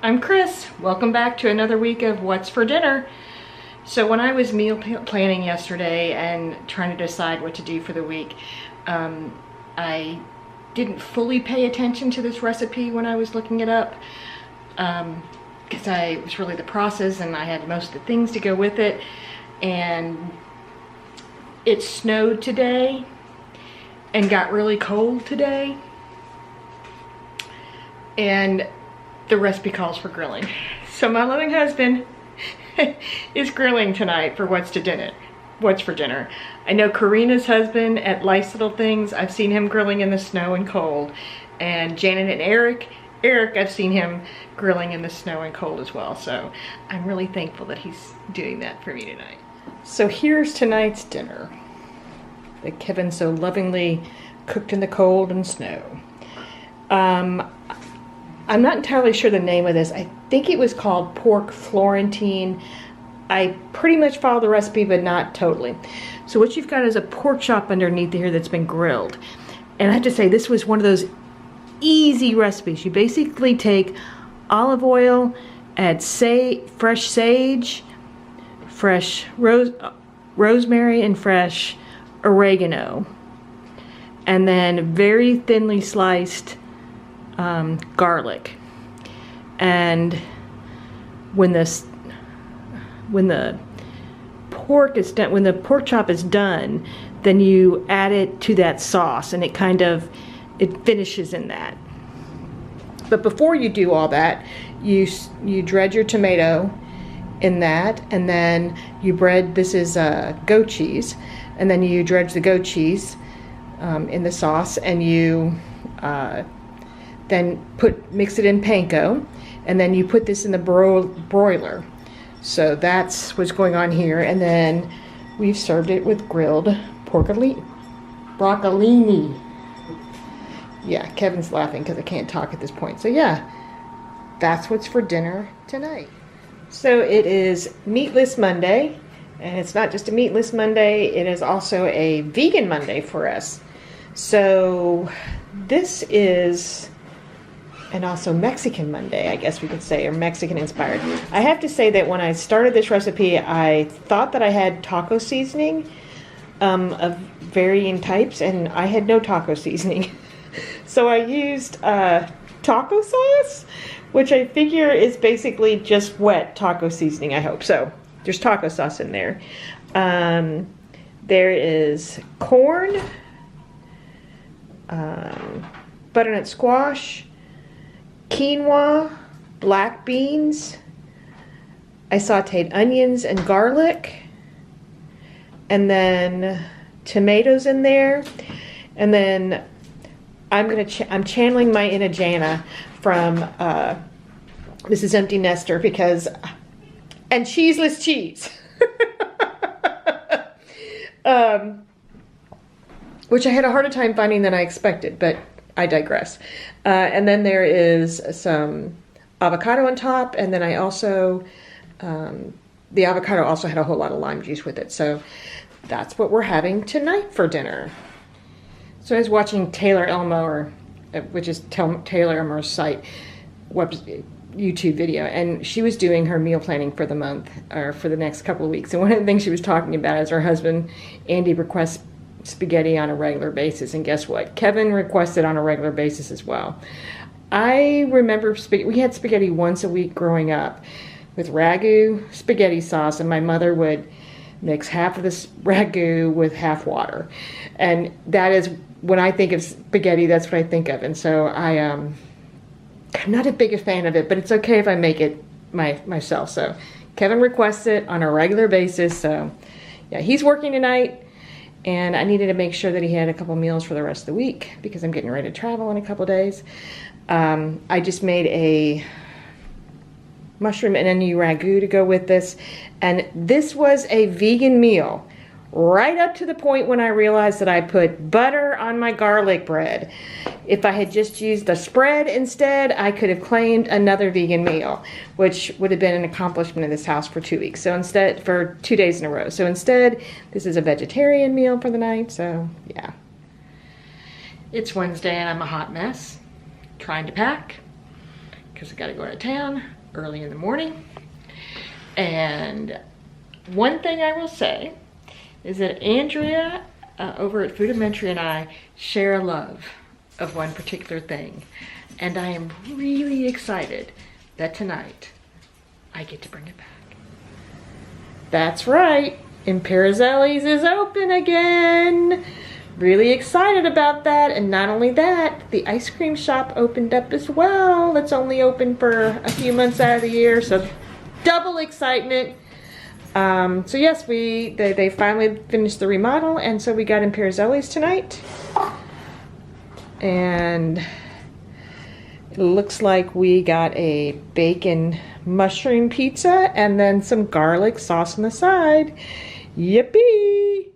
I'm Chris. Welcome back to another week of What's for Dinner. So when I was meal planning yesterday and trying to decide what to do for the week, I didn't fully pay attention to this recipe when I was looking it up because it was really the process and I had most of the things to go with it. And it snowed today and got really cold today. And the recipe calls for grilling. So my loving husband is grilling tonight for What's for Dinner. I know Karina's husband at Life's Little Things, I've seen him grilling in the snow and cold. And Janet and Eric, I've seen him grilling in the snow and cold as well. So I'm really thankful that he's doing that for me tonight. So here's tonight's dinner that Kevin so lovingly cooked in the cold and snow. I'm not entirely sure the name of this. I think it was called pork Florentine. I pretty much followed the recipe, but not totally. So what you've got is a pork chop underneath here that's been grilled. And I have to say, this was one of those easy recipes. You basically take olive oil, add fresh sage, fresh rosemary, and fresh oregano. And then very thinly sliced garlic. And when the pork is done, when the pork chop is done, then you add it to that sauce and it finishes in that. But before you do all that, you dredge your tomato in that, and then you bread, this is goat cheese, and then you dredge the goat cheese in the sauce, and you then mix it in panko, and then you put this in the broiler. So that's what's going on here, and then we've served it with grilled broccolini. Yeah, Kevin's laughing because I can't talk at this point. So yeah, that's what's for dinner tonight. So it is Meatless Monday, and it's not just a Meatless Monday, it is also a Vegan Monday for us. So this is, and also Mexican Monday, I guess we could say, or Mexican inspired. I have to say that when I started this recipe, I thought that I had taco seasoning of varying types, and I had no taco seasoning. So I used taco sauce, which I figure is basically just wet taco seasoning, I hope. So there's taco sauce in there. There is corn, butternut squash, quinoa, black beans. I sauteed onions and garlic, and then tomatoes in there, and then I'm channeling my inner Jana from Mrs. Empty Nester and cheeseless cheese, which I had a harder time finding than I expected, but I digress. And then there is some avocado on top, and then I also, the avocado also had a whole lot of lime juice with it. So that's what we're having tonight for dinner. So I was watching Taylor Elmore, which is Taylor Elmore's site, YouTube video, and she was doing her meal planning for the month, or for the next couple of weeks. And one of the things she was talking about is her husband, Andy, requests spaghetti on a regular basis, and guess what? Kevin requested on a regular basis as well. I remember we had spaghetti once a week growing up with ragu spaghetti sauce, and my mother would mix half of this ragu with half water, and that is, when I think of spaghetti, that's what I think of. And so I'm not a big fan of it, but it's okay if I make it myself. So Kevin requests it on a regular basis. So yeah, he's working tonight, and I needed to make sure that he had a couple meals for the rest of the week because I'm getting ready to travel in a couple days. I just made a mushroom and onion ragu to go with this, and this was a vegan meal right up to the point when I realized that I put butter on my garlic bread. If I had just used the spread instead, I could have claimed another vegan meal, which would have been an accomplishment in this house for 2 weeks. So instead, for 2 days in a row. So instead, this is a vegetarian meal for the night. So yeah. It's Wednesday and I'm a hot mess, trying to pack, because I gotta go out of town early in the morning. And one thing I will say is that Andrea over at Foodimentary and I share a love of one particular thing. And I am really excited that tonight I get to bring it back. That's right, Imperizelli's is open again. Really excited about that. And not only that, the ice cream shop opened up as well. It's only open for a few months out of the year, so double excitement. So yes, they finally finished the remodel, and so we got Imperizelli's tonight. And it looks like we got a bacon mushroom pizza and then some garlic sauce on the side. Yippee!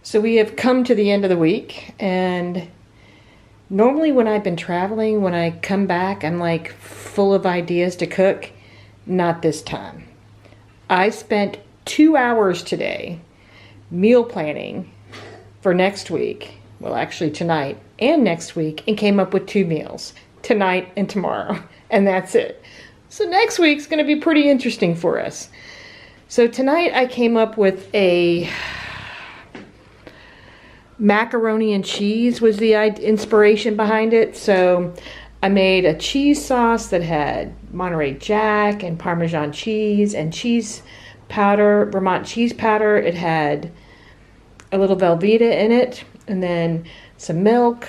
So we have come to the end of the week, and normally when I've been traveling, when I come back, I'm like full of ideas to cook. Not this time. I spent 2 hours today meal planning for next week, well actually tonight and next week, and came up with 2 meals, tonight and tomorrow, and that's it. So next week's gonna be pretty interesting for us. So tonight I came up with a macaroni and cheese was the inspiration behind it. So I made a cheese sauce that had Monterey Jack and Parmesan cheese and cheese powder, Vermont cheese powder. It had a little Velveeta in it, and then some milk,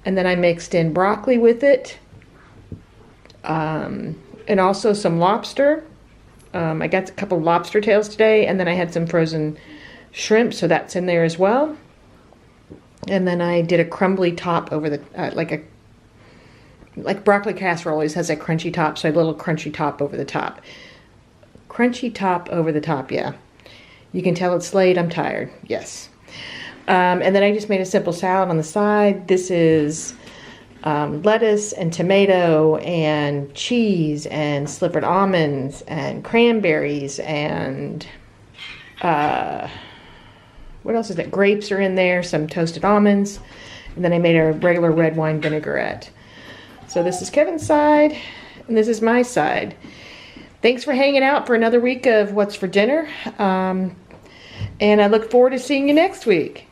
and then I mixed in broccoli with it, and also some lobster. I got a couple lobster tails today, and then I had some frozen shrimp, so that's in there as well. And then I did a crumbly top over the, like broccoli casserole always has a crunchy top, so a little crunchy top over the top. Crunchy top over the top, yeah. You can tell it's late, I'm tired, yes. And then I just made a simple salad on the side. This is lettuce and tomato and cheese and slivered almonds and cranberries and what else is that? Grapes are in there, some toasted almonds, and then I made a regular red wine vinaigrette. So this is Kevin's side, and this is my side. Thanks for hanging out for another week of What's for Dinner, and I look forward to seeing you next week.